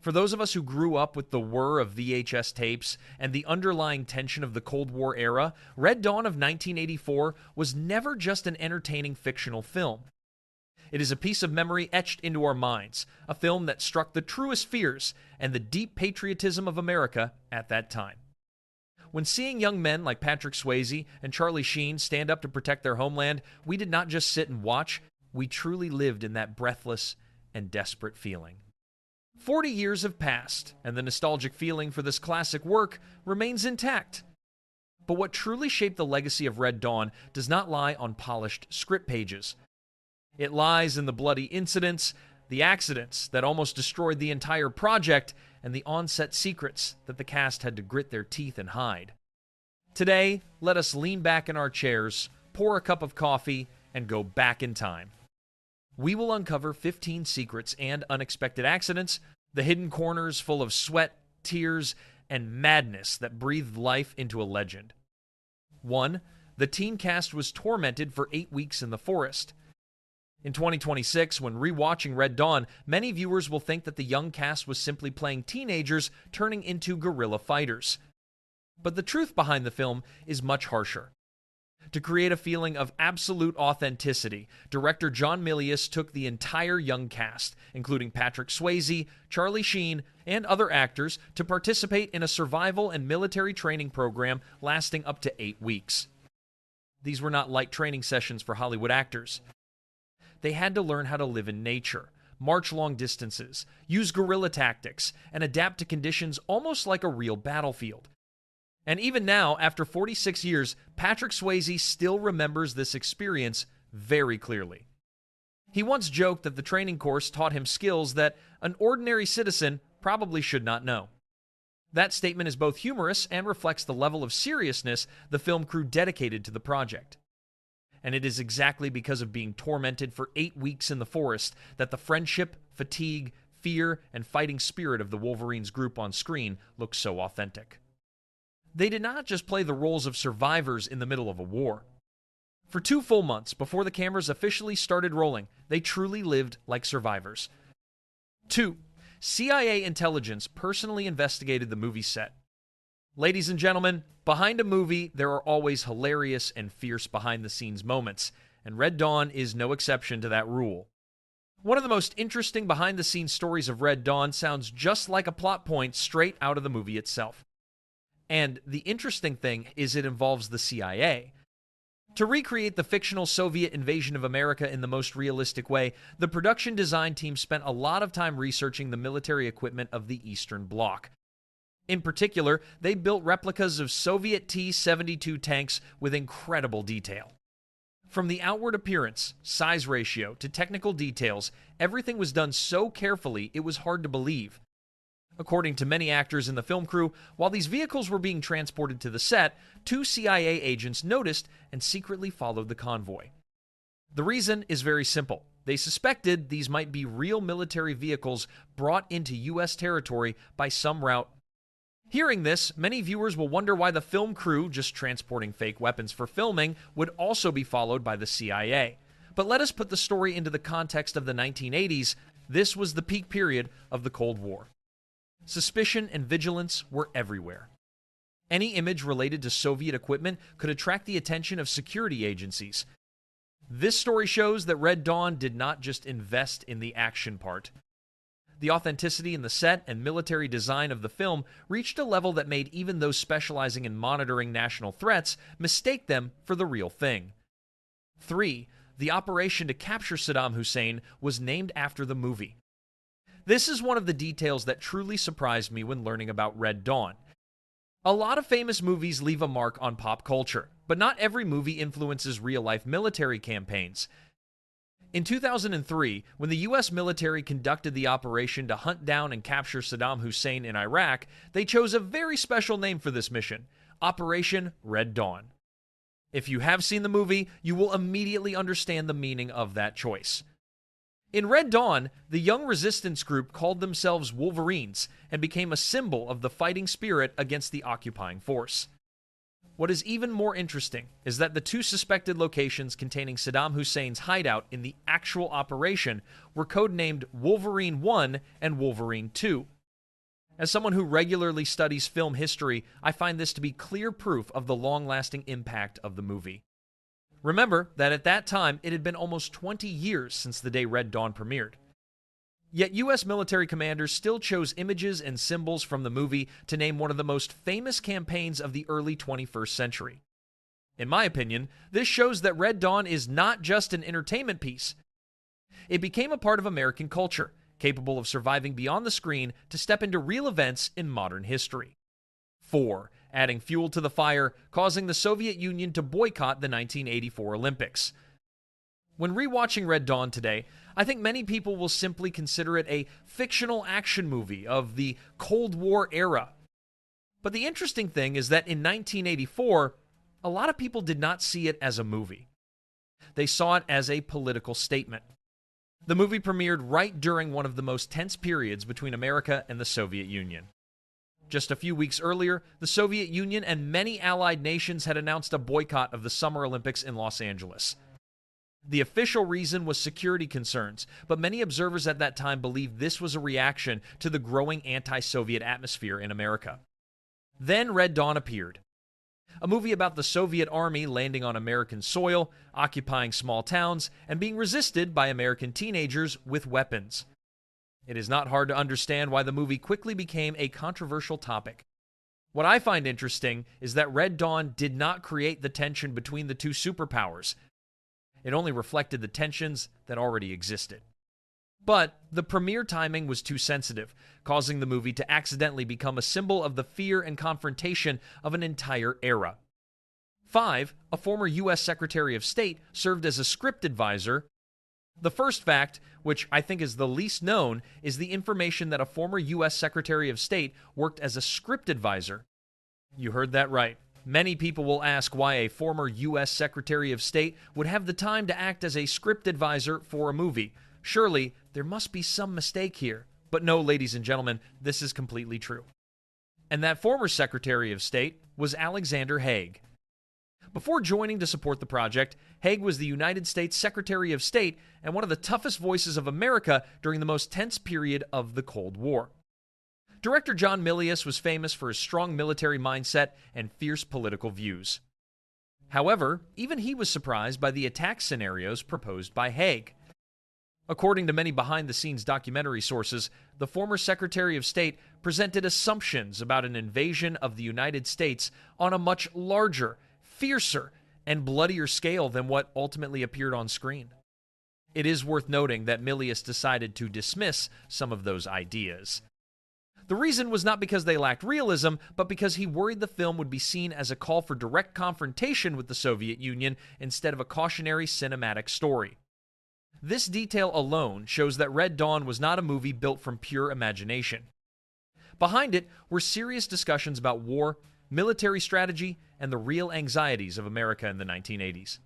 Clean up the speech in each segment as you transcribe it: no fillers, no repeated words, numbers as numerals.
For those of us who grew up with the whir of VHS tapes and the underlying tension of the Cold War era, Red Dawn of 1984 was never just an entertaining fictional film. It is a piece of memory etched into our minds, a film that struck the truest fears and the deep patriotism of America at that time. When seeing young men like Patrick Swayze and Charlie Sheen stand up to protect their homeland, we did not just sit and watch, we truly lived in that breathless and desperate feeling. 40 years have passed, and the nostalgic feeling for this classic work remains intact. But what truly shaped the legacy of Red Dawn does not lie on polished script pages. It lies in the bloody incidents, the accidents that almost destroyed the entire project, and the on-set secrets that the cast had to grit their teeth and hide. Today, let us lean back in our chairs, pour a cup of coffee, and go back in time. We will uncover 15 secrets and unexpected accidents, the hidden corners full of sweat, tears, and madness that breathed life into a legend. 1. The teen cast was tormented for 8 weeks in the forest. In 2026, when rewatching Red Dawn, many viewers will think that the young cast was simply playing teenagers turning into guerrilla fighters. But the truth behind the film is much harsher. To create a feeling of absolute authenticity, director John Milius took the entire young cast, including Patrick Swayze, Charlie Sheen, and other actors, to participate in a survival and military training program lasting up to 8 weeks. These were not light training sessions for Hollywood actors. They had to learn how to live in nature, march long distances, use guerrilla tactics, and adapt to conditions almost like a real battlefield. And even now, after 46 years, Patrick Swayze still remembers this experience very clearly. He once joked that the training course taught him skills that an ordinary citizen probably should not know. That statement is both humorous and reflects the level of seriousness the film crew dedicated to the project. And it is exactly because of being tormented for 8 weeks in the forest that the friendship, fatigue, fear, and fighting spirit of the Wolverines group on screen looks so authentic. They did not just play the roles of survivors in the middle of a war. For 2 full months before the cameras officially started rolling, they truly lived like survivors. 2. CIA intelligence personally investigated the movie set. Ladies and gentlemen, behind a movie, there are always hilarious and fierce behind-the-scenes moments, and Red Dawn is no exception to that rule. One of the most interesting behind-the-scenes stories of Red Dawn sounds just like a plot point straight out of the movie itself. And the interesting thing is it involves the CIA. To recreate the fictional Soviet invasion of America in the most realistic way, the production design team spent a lot of time researching the military equipment of the Eastern Bloc. In particular, they built replicas of Soviet T-72 tanks with incredible detail. From the outward appearance, size ratio, to technical details, everything was done so carefully it was hard to believe. According to many actors in the film crew, while these vehicles were being transported to the set, 2 CIA agents noticed and secretly followed the convoy. The reason is very simple. They suspected these might be real military vehicles brought into U.S. territory by some route. Hearing this, many viewers will wonder why the film crew, just transporting fake weapons for filming, would also be followed by the CIA. But let us put the story into the context of the 1980s. This was the peak period of the Cold War. Suspicion and vigilance were everywhere. Any image related to Soviet equipment could attract the attention of security agencies. This story shows that Red Dawn did not just invest in the action part. The authenticity in the set and military design of the film reached a level that made even those specializing in monitoring national threats mistake them for the real thing. 3. The operation to capture Saddam Hussein was named after the movie. This is one of the details that truly surprised me when learning about Red Dawn. A lot of famous movies leave a mark on pop culture, but not every movie influences real-life military campaigns. In 2003, when the U.S. military conducted the operation to hunt down and capture Saddam Hussein in Iraq, they chose a very special name for this mission, Operation Red Dawn. If you have seen the movie, you will immediately understand the meaning of that choice. In Red Dawn, the young resistance group called themselves Wolverines and became a symbol of the fighting spirit against the occupying force. What is even more interesting is that the 2 suspected locations containing Saddam Hussein's hideout in the actual operation were codenamed Wolverine 1 and Wolverine 2. As someone who regularly studies film history, I find this to be clear proof of the long-lasting impact of the movie. Remember that at that time, it had been almost 20 years since the day Red Dawn premiered. Yet US military commanders still chose images and symbols from the movie to name one of the most famous campaigns of the early 21st century. In my opinion, this shows that Red Dawn is not just an entertainment piece. It became a part of American culture, capable of surviving beyond the screen to step into real events in modern history. 4. Adding fuel to the fire, causing the Soviet Union to boycott the 1984 Olympics. When rewatching Red Dawn today, I think many people will simply consider it a fictional action movie of the Cold War era. But the interesting thing is that in 1984, a lot of people did not see it as a movie. They saw it as a political statement. The movie premiered right during one of the most tense periods between America and the Soviet Union. Just a few weeks earlier, the Soviet Union and many allied nations had announced a boycott of the Summer Olympics in Los Angeles. The official reason was security concerns, but many observers at that time believed this was a reaction to the growing anti-Soviet atmosphere in America. Then Red Dawn appeared. A movie about the Soviet army landing on American soil, occupying small towns, and being resisted by American teenagers with weapons. It is not hard to understand why the movie quickly became a controversial topic. What I find interesting is that Red Dawn did not create the tension between the two superpowers. It only reflected the tensions that already existed. But the premiere timing was too sensitive, causing the movie to accidentally become a symbol of the fear and confrontation of an entire era. 5. A former U.S. Secretary of State served as a script advisor. The first fact, which I think is the least known, is the information that a former U.S. Secretary of State worked as a script advisor. You heard that right. Many people will ask why a former U.S. Secretary of State would have the time to act as a script advisor for a movie. Surely, there must be some mistake here. But no, ladies and gentlemen, this is completely true. And that former Secretary of State was Alexander Haig. Before joining to support the project, Haig was the United States Secretary of State and one of the toughest voices of America during the most tense period of the Cold War. Director John Milius was famous for his strong military mindset and fierce political views. However, even he was surprised by the attack scenarios proposed by Haig. According to many behind-the-scenes documentary sources, the former Secretary of State presented assumptions about an invasion of the United States on a much larger, fiercer, and bloodier scale than what ultimately appeared on screen. It is worth noting that Milius decided to dismiss some of those ideas. The reason was not because they lacked realism, but because he worried the film would be seen as a call for direct confrontation with the Soviet Union instead of a cautionary cinematic story. This detail alone shows that Red Dawn was not a movie built from pure imagination. Behind it were serious discussions about war, military strategy, and the real anxieties of America in the 1980s.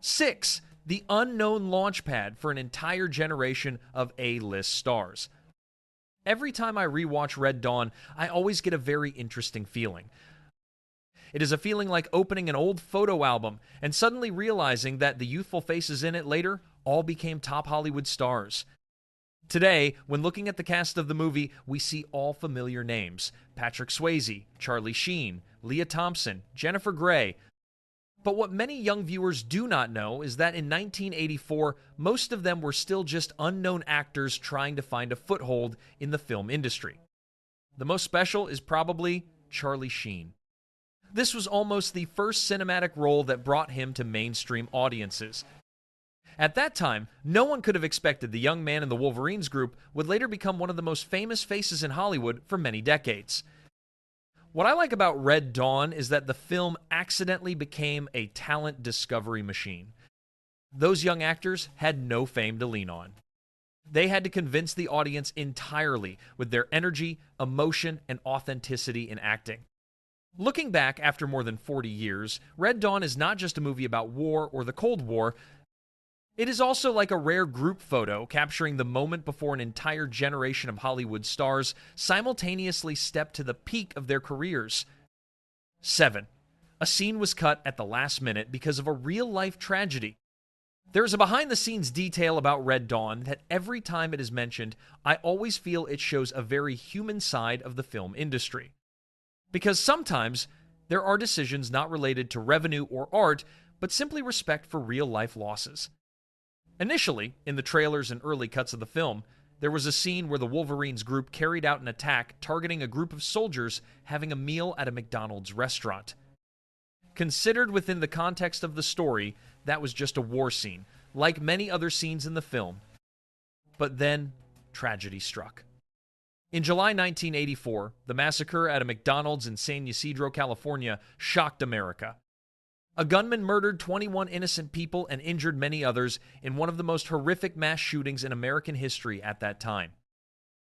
6. The unknown launchpad for an entire generation of A-list stars. Every time I rewatch Red Dawn, I always get a very interesting feeling. It is a feeling like opening an old photo album and suddenly realizing that the youthful faces in it later all became top Hollywood stars. Today, when looking at the cast of the movie, we see all familiar names: Patrick Swayze, Charlie Sheen, Leah Thompson, Jennifer Grey. But what many young viewers do not know is that in 1984, most of them were still just unknown actors trying to find a foothold in the film industry. The most special is probably Charlie Sheen. This was almost the first cinematic role that brought him to mainstream audiences. At that time, no one could have expected the young man in the Wolverines group would later become one of the most famous faces in Hollywood for many decades. What I like about Red Dawn is that the film accidentally became a talent discovery machine. Those young actors had no fame to lean on. They had to convince the audience entirely with their energy, emotion, and authenticity in acting. Looking back after more than 40 years, Red Dawn is not just a movie about war or the Cold War. It is also like a rare group photo capturing the moment before an entire generation of Hollywood stars simultaneously stepped to the peak of their careers. 7. A scene was cut at the last minute because of a real-life tragedy. There's a behind-the-scenes detail about Red Dawn that every time it is mentioned, I always feel it shows a very human side of the film industry. Because sometimes there are decisions not related to revenue or art, but simply respect for real-life losses. Initially, in the trailers and early cuts of the film, there was a scene where the Wolverines group carried out an attack targeting a group of soldiers having a meal at a McDonald's restaurant. Considered within the context of the story, that was just a war scene, like many other scenes in the film. But then, tragedy struck. In July 1984, the massacre at a McDonald's in San Ysidro, California, shocked America. A gunman murdered 21 innocent people and injured many others in one of the most horrific mass shootings in American history at that time.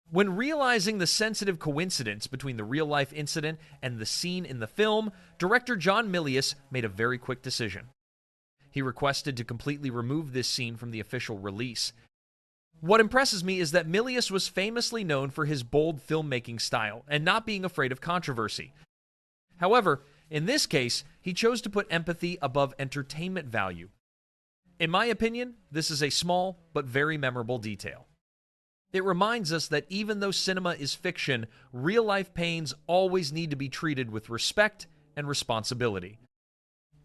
When realizing the sensitive coincidence between the real-life incident and the scene in the film, director John Milius made a very quick decision. He requested to completely remove this scene from the official release. What impresses me is that Milius was famously known for his bold filmmaking style and not being afraid of controversy. However, in this case, he chose to put empathy above entertainment value. In my opinion, this is a small but very memorable detail. It reminds us that even though cinema is fiction, real-life pains always need to be treated with respect and responsibility.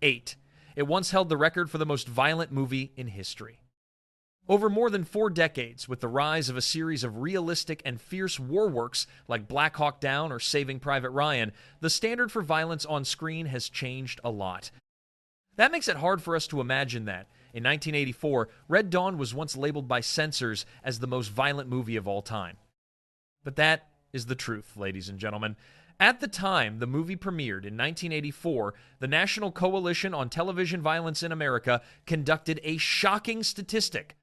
8. It once held the record for the most violent movie in history. Over more than 4 decades, with the rise of a series of realistic and fierce war works like Black Hawk Down or Saving Private Ryan, the standard for violence on screen has changed a lot. That makes it hard for us to imagine that, in 1984, Red Dawn was once labeled by censors as the most violent movie of all time. But that is the truth, ladies and gentlemen. At the time the movie premiered in 1984, the National Coalition on Television Violence in America conducted a shocking statistic.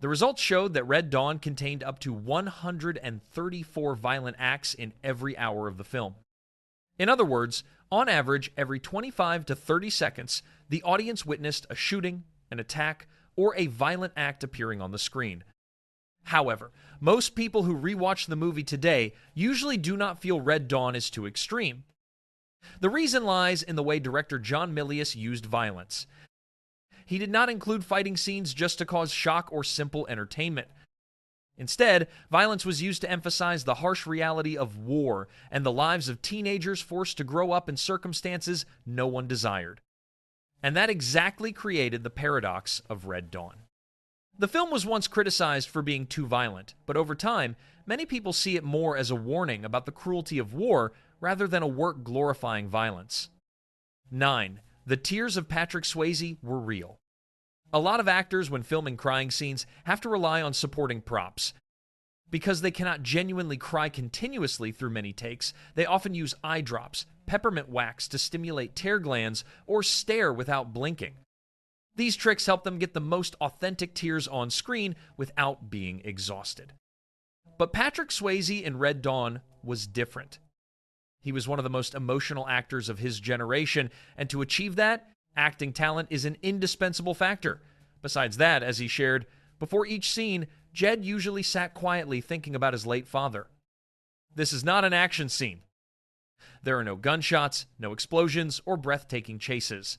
The results showed that Red Dawn contained up to 134 violent acts in every hour of the film. In other words, on average, every 25 to 30 seconds, the audience witnessed a shooting, an attack, or a violent act appearing on the screen. However, most people who rewatch the movie today usually do not feel Red Dawn is too extreme. The reason lies in the way director John Milius used violence. He did not include fighting scenes just to cause shock or simple entertainment. Instead, violence was used to emphasize the harsh reality of war and the lives of teenagers forced to grow up in circumstances no one desired. And that exactly created the paradox of Red Dawn. The film was once criticized for being too violent, but over time, many people see it more as a warning about the cruelty of war rather than a work glorifying violence. 9. The tears of Patrick Swayze were real. A lot of actors, when filming crying scenes, have to rely on supporting props. Because they cannot genuinely cry continuously through many takes, they often use eye drops, peppermint wax to stimulate tear glands, or stare without blinking. These tricks help them get the most authentic tears on screen without being exhausted. But Patrick Swayze in Red Dawn was different. He was one of the most emotional actors of his generation, and to achieve that, acting talent is an indispensable factor. Besides that, as he shared, before each scene, Jed usually sat quietly thinking about his late father. This is not an action scene. There are no gunshots, no explosions, or breathtaking chases.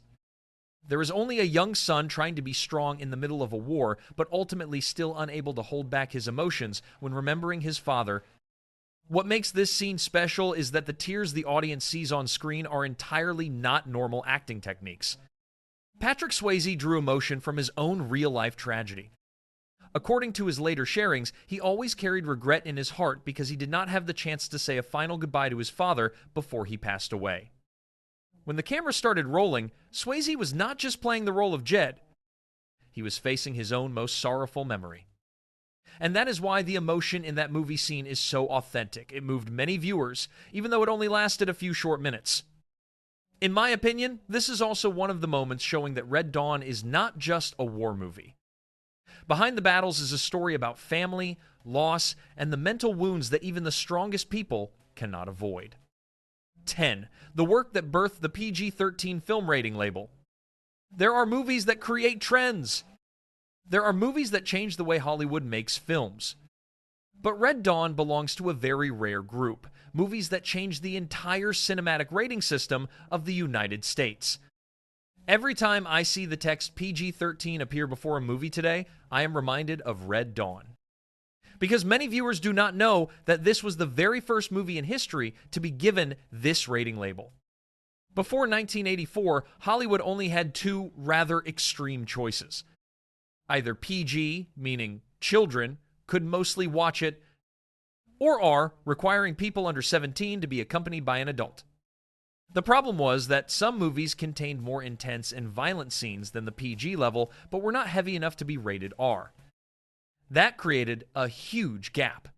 There is only a young son trying to be strong in the middle of a war, but ultimately still unable to hold back his emotions when remembering his father. What makes this scene special is that the tears the audience sees on screen are entirely not normal acting techniques. Patrick Swayze drew emotion from his own real-life tragedy. According to his later sharings, he always carried regret in his heart because he did not have the chance to say a final goodbye to his father before he passed away. When the camera started rolling, Swayze was not just playing the role of Jed. He was facing his own most sorrowful memory. And that is why the emotion in that movie scene is so authentic. It moved many viewers, even though it only lasted a few short minutes. In my opinion, this is also one of the moments showing that Red Dawn is not just a war movie. Behind the battles is a story about family, loss, and the mental wounds that even the strongest people cannot avoid. 10. The work that birthed the PG-13 film rating label. There are movies that create trends. There are movies that change the way Hollywood makes films. But Red Dawn belongs to a very rare group, movies that change the entire cinematic rating system of the United States. Every time I see the text PG-13 appear before a movie today, I am reminded of Red Dawn. Because many viewers do not know that this was the very first movie in history to be given this rating label. Before 1984, Hollywood only had two rather extreme choices. Either PG, meaning children, could mostly watch it, or R, requiring people under 17 to be accompanied by an adult. The problem was that some movies contained more intense and violent scenes than the PG level, but were not heavy enough to be rated R. That created a huge gap.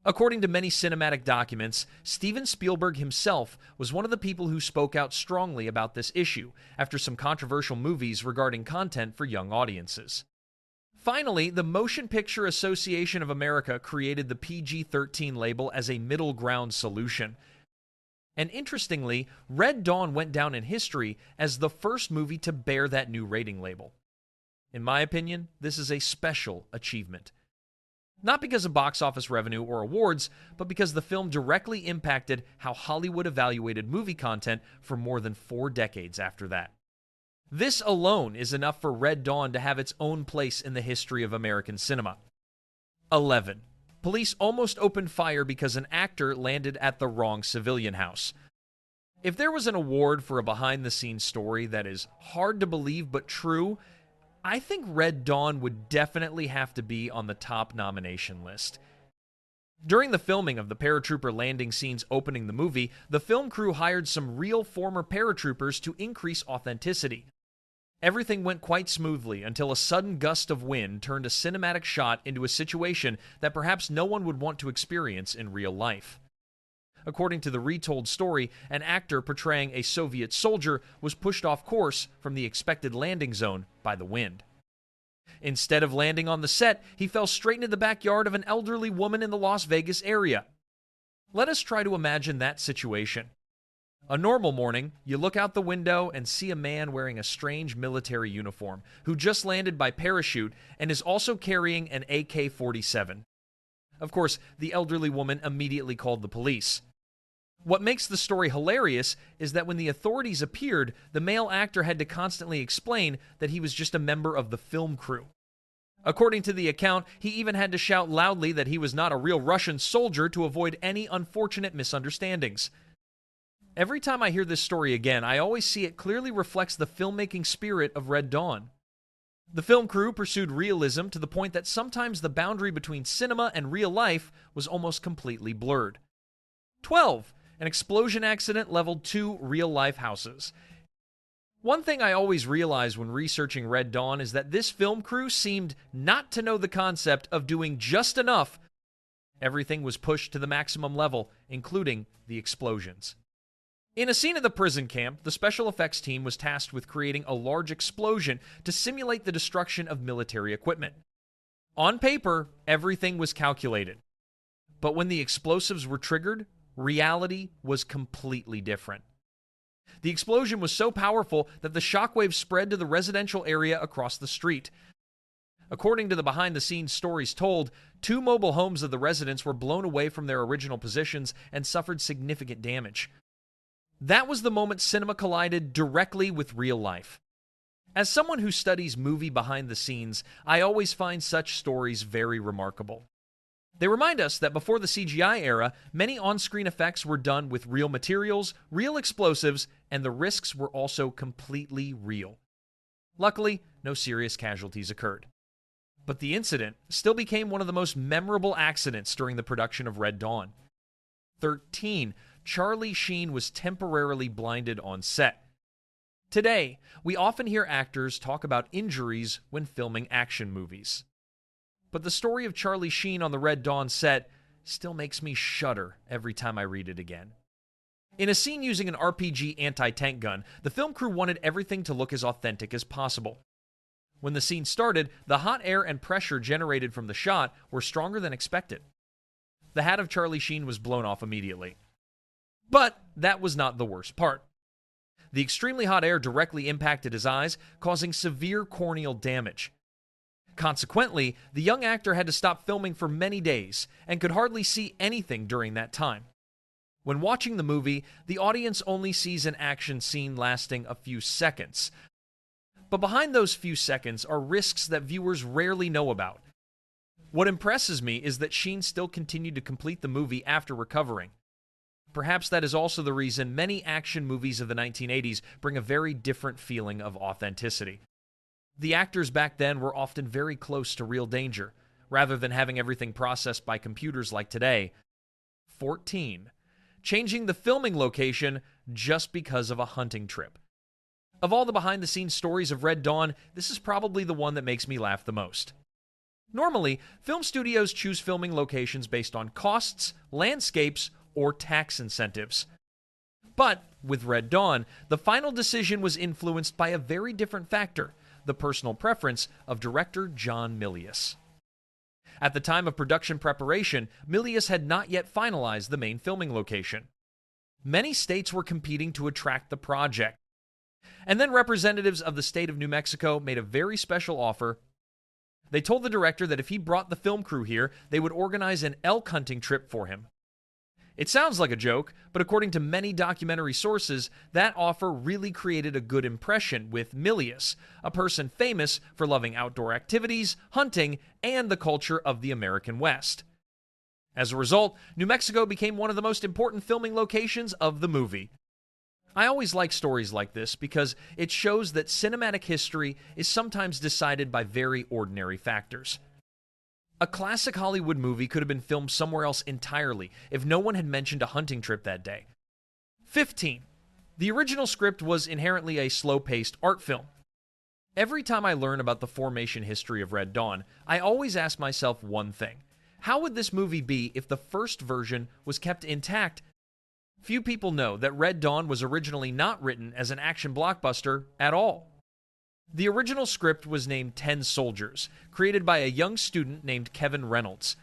According to many cinematic documents, Steven Spielberg himself was one of the people who spoke out strongly about this issue after some controversial movies regarding content for young audiences. Finally, the Motion Picture Association of America created the PG-13 label as a middle ground solution. And interestingly, Red Dawn went down in history as the first movie to bear that new rating label. In my opinion, this is a special achievement. Not because of box office revenue or awards, but because the film directly impacted how Hollywood evaluated movie content for more than 4 decades after that. This alone is enough for Red Dawn to have its own place in the history of American cinema. 11. Police almost opened fire because an actor landed at the wrong civilian house. If there was an award for a behind-the-scenes story that is hard to believe but true, I think Red Dawn would definitely have to be on the top nomination list. During the filming of the paratrooper landing scenes opening the movie, the film crew hired some real former paratroopers to increase authenticity. Everything went quite smoothly until a sudden gust of wind turned a cinematic shot into a situation that perhaps no one would want to experience in real life. According to the retold story, an actor portraying a Soviet soldier was pushed off course from the expected landing zone by the wind. Instead of landing on the set, he fell straight into the backyard of an elderly woman in the Las Vegas area. Let us try to imagine that situation. A normal morning, you look out the window and see a man wearing a strange military uniform who just landed by parachute and is also carrying an AK-47. Of course, the elderly woman immediately called the police. What makes the story hilarious is that when the authorities appeared, the male actor had to constantly explain that he was just a member of the film crew. According to the account, he even had to shout loudly that he was not a real Russian soldier to avoid any unfortunate misunderstandings. Every time I hear this story again, I always see it clearly reflects the filmmaking spirit of Red Dawn. The film crew pursued realism to the point that sometimes the boundary between cinema and real life was almost completely blurred. 12. An explosion accident leveled 2 real-life houses. One thing I always realized when researching Red Dawn is that this film crew seemed not to know the concept of doing just enough. Everything was pushed to the maximum level, including the explosions. In a scene at the prison camp, the special effects team was tasked with creating a large explosion to simulate the destruction of military equipment. On paper, everything was calculated. But when the explosives were triggered, reality was completely different. The explosion was so powerful that the shockwave spread to the residential area across the street. According to the behind-the-scenes stories told, 2 mobile homes of the residents were blown away from their original positions and suffered significant damage. That was the moment cinema collided directly with real life. As someone who studies movie behind the scenes, I always find such stories very remarkable. They remind us that before the CGI era, many on-screen effects were done with real materials, real explosives, and the risks were also completely real. Luckily, no serious casualties occurred. But the incident still became one of the most memorable accidents during the production of Red Dawn. 13. Charlie Sheen was temporarily blinded on set. Today, we often hear actors talk about injuries when filming action movies. But the story of Charlie Sheen on the Red Dawn set still makes me shudder every time I read it again. In a scene using an RPG anti-tank gun, the film crew wanted everything to look as authentic as possible. When the scene started, the hot air and pressure generated from the shot were stronger than expected. The hat of Charlie Sheen was blown off immediately. But that was not the worst part. The extremely hot air directly impacted his eyes, causing severe corneal damage. Consequently, the young actor had to stop filming for many days and could hardly see anything during that time. When watching the movie, the audience only sees an action scene lasting a few seconds. But behind those few seconds are risks that viewers rarely know about. What impresses me is that Sheen still continued to complete the movie after recovering. Perhaps that is also the reason many action movies of the 1980s bring a very different feeling of authenticity. The actors back then were often very close to real danger, rather than having everything processed by computers like today. 14. Changing the filming location just because of a hunting trip. Of all the behind-the-scenes stories of Red Dawn, this is probably the one that makes me laugh the most. Normally, film studios choose filming locations based on costs, landscapes, or tax incentives. But with Red Dawn, the final decision was influenced by a very different factor, the personal preference of director John Milius. At the time of production preparation, Milius had not yet finalized the main filming location. Many states were competing to attract the project. And then representatives of the state of New Mexico made a very special offer. They told the director that if he brought the film crew here, they would organize an elk hunting trip for him. It sounds like a joke, but according to many documentary sources, that offer really created a good impression with Milius, a person famous for loving outdoor activities, hunting, and the culture of the American West. As a result, New Mexico became one of the most important filming locations of the movie. I always like stories like this because it shows that cinematic history is sometimes decided by very ordinary factors. A classic Hollywood movie could have been filmed somewhere else entirely if no one had mentioned a hunting trip that day. 15. The original script was inherently a slow-paced art film. Every time I learn about the formation history of Red Dawn, I always ask myself one thing. How would this movie be if the first version was kept intact? Few people know that Red Dawn was originally not written as an action blockbuster at all. The original script was named 10 Soldiers, created by a young student named Kevin Reynolds.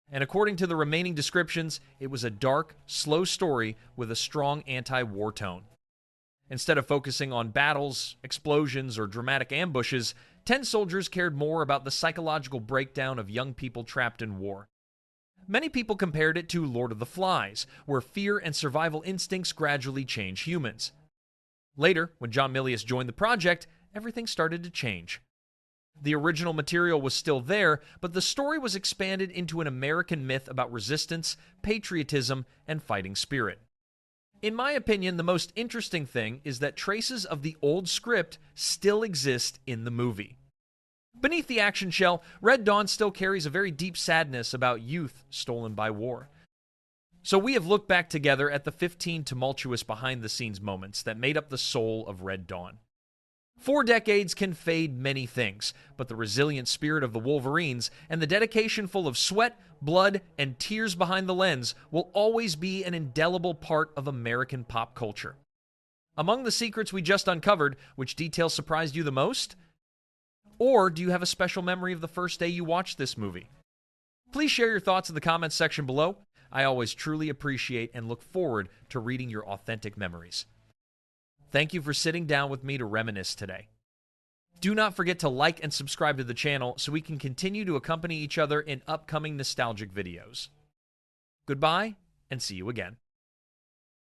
And according to the remaining descriptions, it was a dark, slow story with a strong anti-war tone. Instead of focusing on battles, explosions, or dramatic ambushes, 10 Soldiers cared more about the psychological breakdown of young people trapped in war. Many people compared it to Lord of the Flies, where fear and survival instincts gradually change humans. Later, when John Milius joined the project, everything started to change. The original material was still there, but the story was expanded into an American myth about resistance, patriotism, and fighting spirit. In my opinion, the most interesting thing is that traces of the old script still exist in the movie. Beneath the action shell, Red Dawn still carries a very deep sadness about youth stolen by war. So we have looked back together at the 15 tumultuous behind-the-scenes moments that made up the soul of Red Dawn. 4 decades can fade many things, but the resilient spirit of the Wolverines and the dedication full of sweat, blood, and tears behind the lens will always be an indelible part of American pop culture. Among the secrets we just uncovered, which detail surprised you the most? Or do you have a special memory of the first day you watched this movie? Please share your thoughts in the comments section below. I always truly appreciate and look forward to reading your authentic memories. Thank you for sitting down with me to reminisce today. Do not forget to like and subscribe to the channel so we can continue to accompany each other in upcoming nostalgic videos. Goodbye, and see you again.